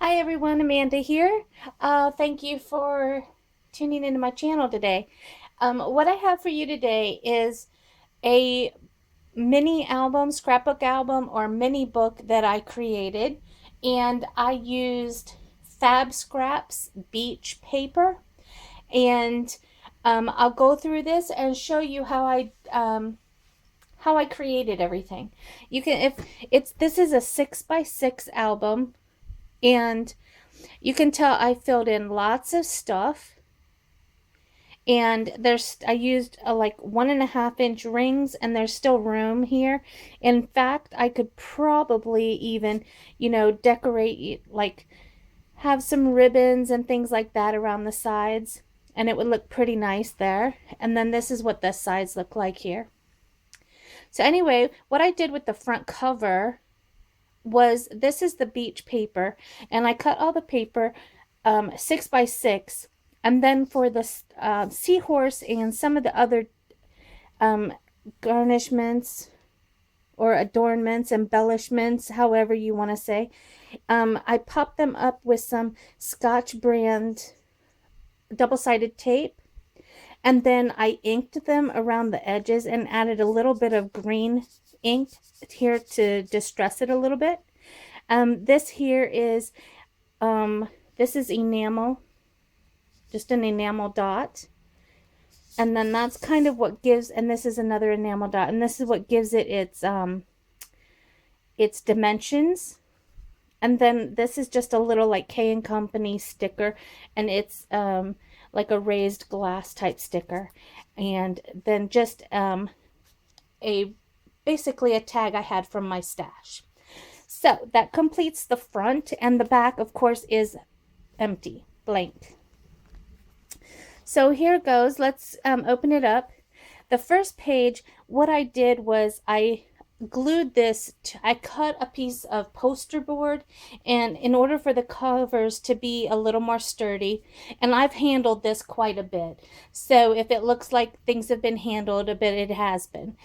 Hi everyone, Amanda here. Thank you for tuning into my channel today. What I have for you today is a mini album, scrapbook album, or mini book that I created, and I used Fabscraps beach paper, and I'll go through this and show you how I created everything. You can if it's this is a 6x6 album, and you can tell I filled in lots of stuff, and I used like 1.5 inch rings, and there's still room here. In fact, I could probably even, decorate, like have some ribbons and things like that around the sides, and it would look pretty nice there. And then this is what the sides look like here. So anyway, what I did with the front cover was, this is the beach paper, and I cut all the paper 6x6, and then for the seahorse and some of the other um, garnishments or adornments, embellishments, however you want to say, I popped them up with some Scotch brand double-sided tape, and then I inked them around the edges and added a little bit of green ink here to distress it a little bit. This here is this is enamel, just an enamel dot, and then that's kind of what gives, and this is another enamel dot, and this is what gives it its dimensions. And then this is just a little like K & Company sticker, and it's like a raised glass type sticker, and then just basically a tag I had from my stash. So that completes the front, and the back, of course, is empty, blank. So here goes. Let's open it up. The first page, what I did was I glued this I cut a piece of poster board, and in order for the covers to be a little more sturdy, and I've handled this quite a bit, so if it looks like things have been handled a bit, it has been,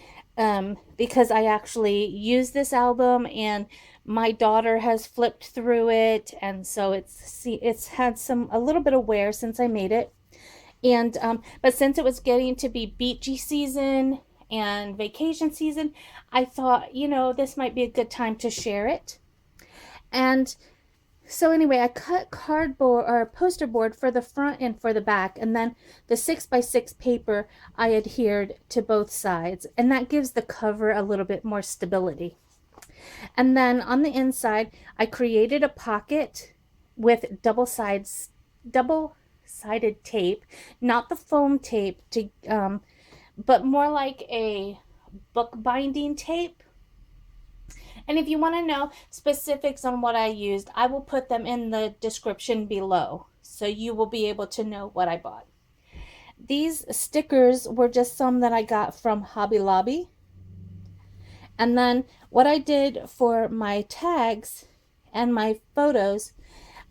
because I actually used this album, and my daughter has flipped through it, and so it's had a little bit of wear since I made it. And but since it was getting to be beachy season and vacation season, I thought, this might be a good time to share it. And so anyway, I cut cardboard or poster board for the front and for the back, and then the 6x6 paper I adhered to both sides, and that gives the cover a little bit more stability. And then on the inside, I created a pocket with double-sided tape, not the foam tape, but more like a book binding tape. And if you want to know specifics on what I used, I will put them in the description below, so you will be able to know what I bought. These stickers were just some that I got from Hobby Lobby. And then what I did for my tags and my photos,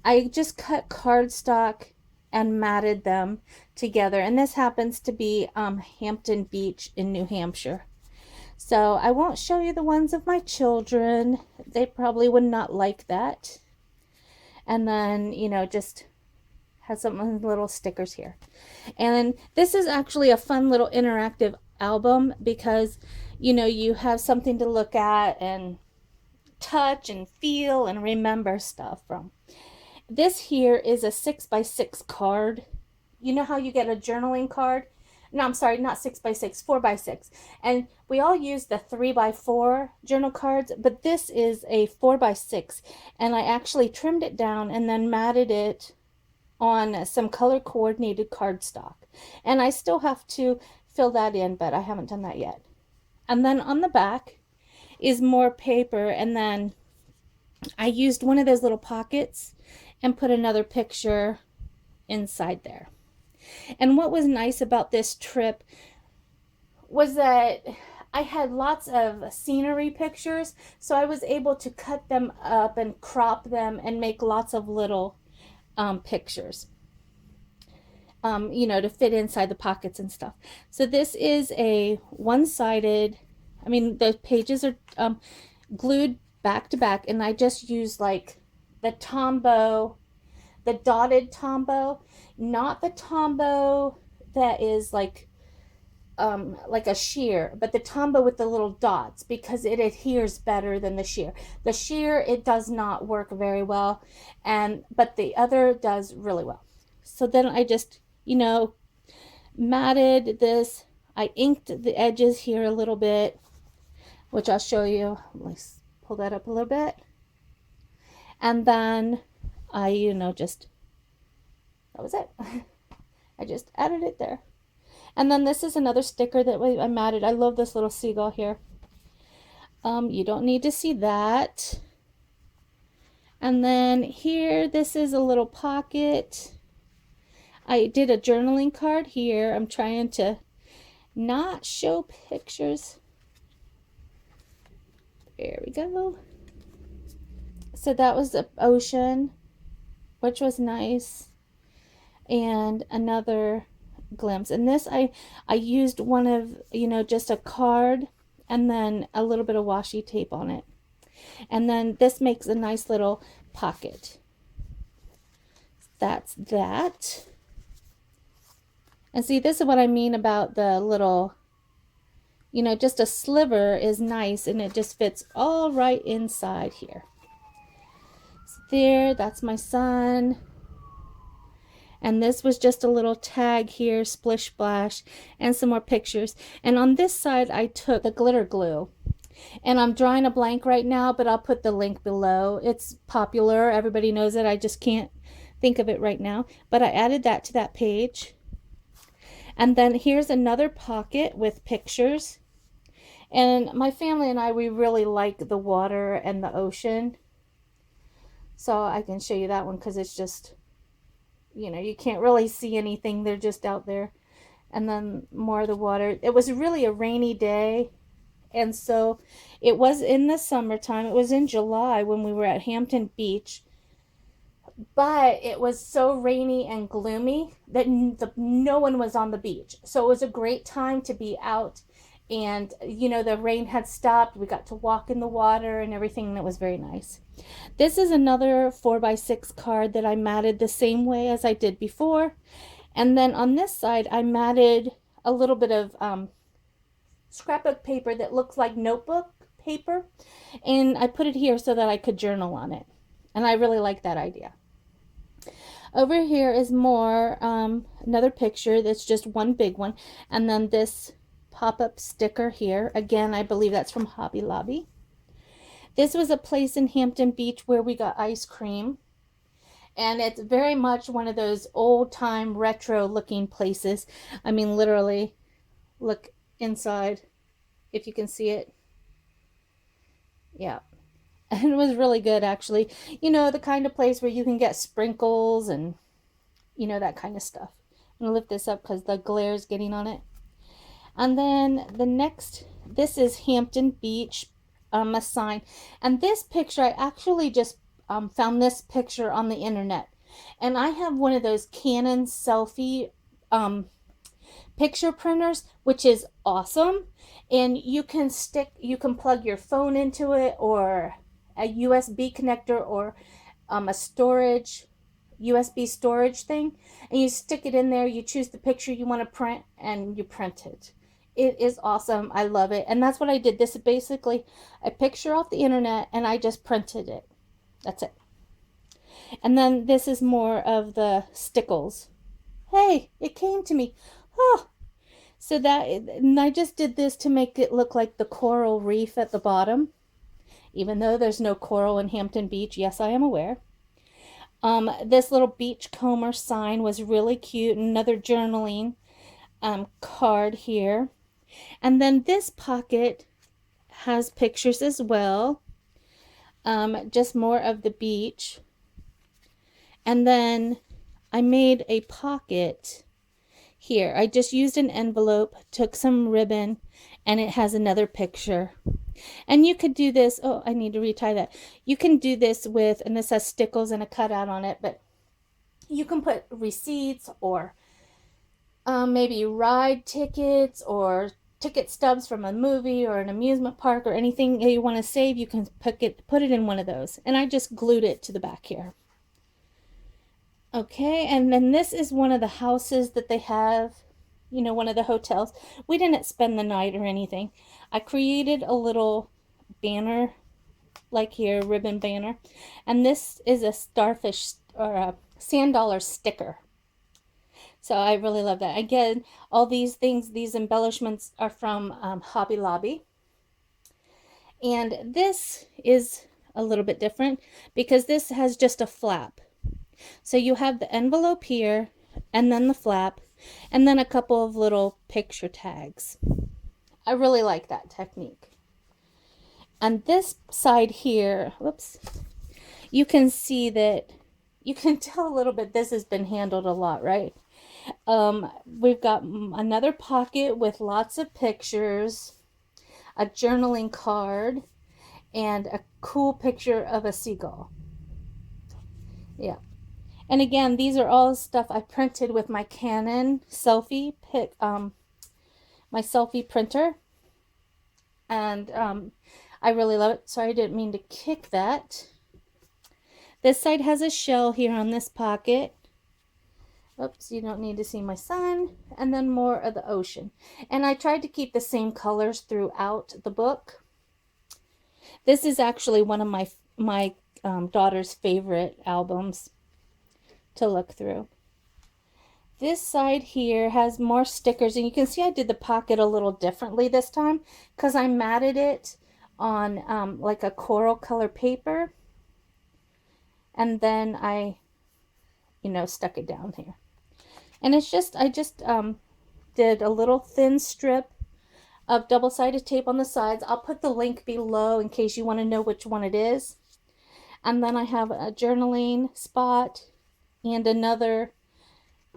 I just cut cardstock and matted them together, and this happens to be Hampton Beach in New Hampshire. So I won't show you the ones of my children, they probably would not like that. And then, just has some little stickers here. And this is actually a fun little interactive album, because you have something to look at and touch and feel and remember stuff from. This here is a 6x6 card. You know how you get a journaling card? No, I'm sorry, not 6x6, 4x6. And we all use the 3x4 journal cards, but this is a 4x6. And I actually trimmed it down and then matted it on some color coordinated cardstock. And I still have to fill that in, but I haven't done that yet. And then on the back is more paper, and then I used one of those little pockets and put another picture inside there. And what was nice about this trip was that I had lots of scenery pictures, so I was able to cut them up and crop them and make lots of little pictures, to fit inside the pockets and stuff. So this is a one-sided, the pages are glued back to back, and I just used like the Tombow, the dotted Tombow, not the Tombow that is like a sheer, but the Tombow with the little dots, because it adheres better than the sheer. The sheer, it does not work very well, but the other does really well. So then I just, matted this. I inked the edges here a little bit, which I'll show you. Let's pull that up a little bit. And then I, just, that was it. I just added it there. And then this is another sticker that I matted. I love this little seagull here. You don't need to see that. And then here, this is a little pocket. I did a journaling card here. I'm trying to not show pictures. There we go. So that was the ocean, which was nice. And another glimpse. And this I used one of, just a card and then a little bit of washi tape on it. And then this makes a nice little pocket. That's that. And see, this is what I mean about the little, just a sliver is nice and it just fits all right inside here. So there, that's my son. And this was just a little tag here, splish splash, and some more pictures. And on this side, I took the glitter glue. And I'm drawing a blank right now, but I'll put the link below. It's popular. Everybody knows it. I just can't think of it right now. But I added that to that page. And then here's another pocket with pictures. And my family and I, we really like the water and the ocean. So I can show you that one because it's just, you can't really see anything. They're just out there. And then more of the water. It was really a rainy day. And so it was in the summertime. It was in July when we were at Hampton Beach. But it was so rainy and gloomy that no one was on the beach. So it was a great time to be out. And, the rain had stopped. We got to walk in the water and everything. And it was very nice. This is another 4x6 card that I matted the same way as I did before. And then on this side, I matted a little bit of scrapbook paper that looks like notebook paper. And I put it here so that I could journal on it. And I really like that idea. Over here is more, another picture that's just one big one. And then this pop-up sticker here. Again, I believe that's from Hobby Lobby. This was a place in Hampton Beach where we got ice cream. And it's very much one of those old-time retro looking places. I mean, literally, look inside if you can see it. Yeah. And it was really good, actually. The kind of place where you can get sprinkles and, that kind of stuff. I'm going to lift this up because the glare is getting on it. And then the next, this is Hampton Beach, a sign. And this picture, I actually just found this picture on the internet. And I have one of those Canon selfie picture printers, which is awesome. And you can plug your phone into it, or a USB connector, or a storage USB storage thing, and you stick it in there. You choose the picture you want to print and you print it. It is awesome. I love it. And that's what I did. This is basically a picture off the internet and I just printed it. That's it. And then this is more of the stickles. Hey, it came to me. Oh, so and I just did this to make it look like the coral reef at the bottom. Even though there's no coral in Hampton Beach. Yes, I am aware. This little beachcomber sign was really cute. Another journaling card here. And then this pocket has pictures as well. Just more of the beach. And then I made a pocket here. I just used an envelope, took some ribbon, and it has another picture. And you could do this. Oh, I need to retie that. You can do this with, and this has stickles and a cutout on it, but you can put receipts or maybe ride tickets or ticket stubs from a movie or an amusement park or anything that you want to save, you can put it in one of those. And I just glued it to the back here. Okay, and then this is one of the houses that they have, you know, one of the hotels. We didn't spend the night or anything. I created a little banner, like here, ribbon banner. And this is a starfish or a sand dollar sticker. So I really love that. Again, all these things, these embellishments are from Hobby Lobby. And this is a little bit different because this has just a flap. So you have the envelope here and then the flap and then a couple of little picture tags. I really like that technique. On this side here, whoops, you can see that, you can tell a little bit this has been handled a lot, right? We've got another pocket with lots of pictures, a journaling card, and a cool picture of a seagull. Yeah. And again, these are all stuff I printed with my Canon selfie my selfie printer. And I really love it. Sorry, I didn't mean to kick that. This side has a shell here on this pocket. Oops, you don't need to see my sun. And then more of the ocean. And I tried to keep the same colors throughout the book. This is actually one of my daughter's favorite albums to look through. This side here has more stickers, and you can see I did the pocket a little differently this time because I matted it on like a coral color paper, and then I, you know, stuck it down here. And it's just, I just did a little thin strip of double-sided tape on the sides. I'll put the link below in case you want to know which one it is. And then I have a journaling spot and another,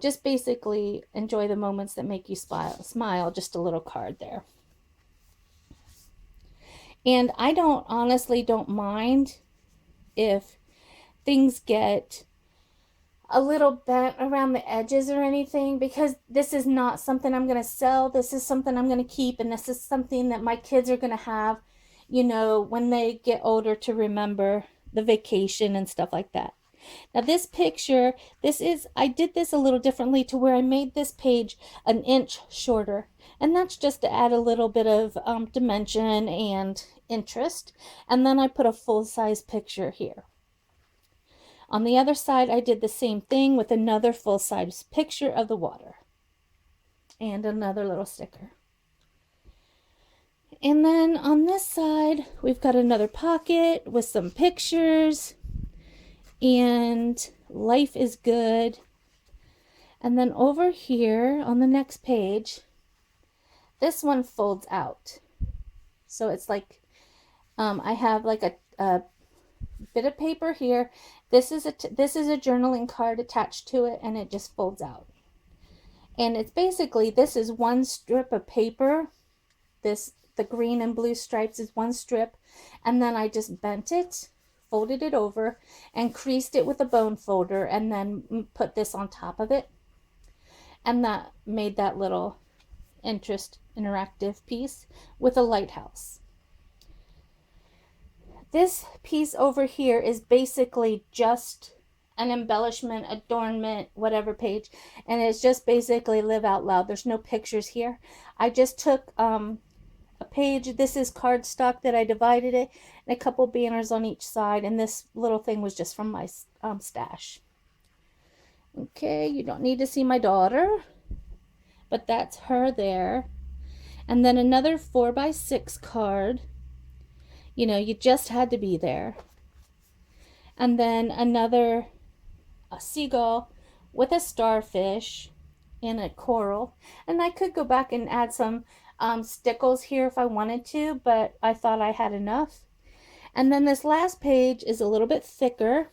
just basically enjoy the moments that make you smile, just a little card there. And I honestly don't mind if things get a little bent around the edges or anything, because this is not something I'm going to sell. This is something I'm going to keep, and this is something that my kids are going to have, you know, when they get older, to remember the vacation and stuff like that. Now this picture, I did this a little differently to where I made this page an inch shorter. And that's just to add a little bit of dimension and interest. And then I put a full-size picture here. On the other side, I did the same thing with another full-size picture of the water. And another little sticker. And then on this side, we've got another pocket with some pictures. And life is good. And then over here on the next page, this one folds out. So it's like, I have like a bit of paper here. This is a journaling card attached to it, and it just folds out. And it's basically, this is one strip of paper. The green and blue stripes is one strip, and then I just bent it, folded it over, and creased it with a bone folder, and then put this on top of it. And that made that little interactive piece with a lighthouse. This piece over here is basically just an embellishment, adornment, whatever page, and it's just basically live out loud. There's no pictures here. I just took a page, this is cardstock that I divided it, and a couple banners on each side, and this little thing was just from my stash. Okay, you don't need to see my daughter, but that's her there. And then another 4x6 card. You know, you just had to be there. And then a seagull with a starfish and a coral. And I could go back and add some stickles here if I wanted to, but I thought I had enough. And then this last page is a little bit thicker,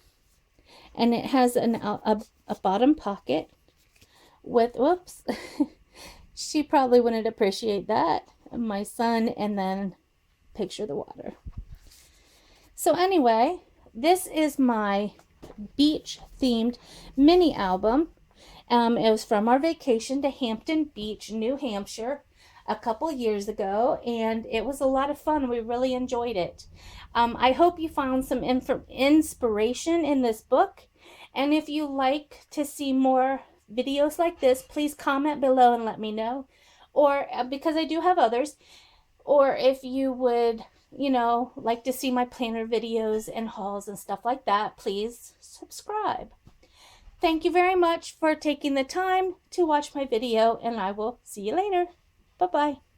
and it has a bottom pocket with, whoops, she probably wouldn't appreciate that, my son, and then picture the water. So anyway, this is my beach themed mini album. It was from our vacation to Hampton Beach, New Hampshire. a couple years ago, and it was a lot of fun. We really enjoyed it. I hope you found some inspiration in this book, and if you like to see more videos like this, please comment below and let me know. Or because I do have others, or if you would, like to see my planner videos and hauls and stuff like that, please subscribe. Thank you very much for taking the time to watch my video, and I will see you later. Bye-bye.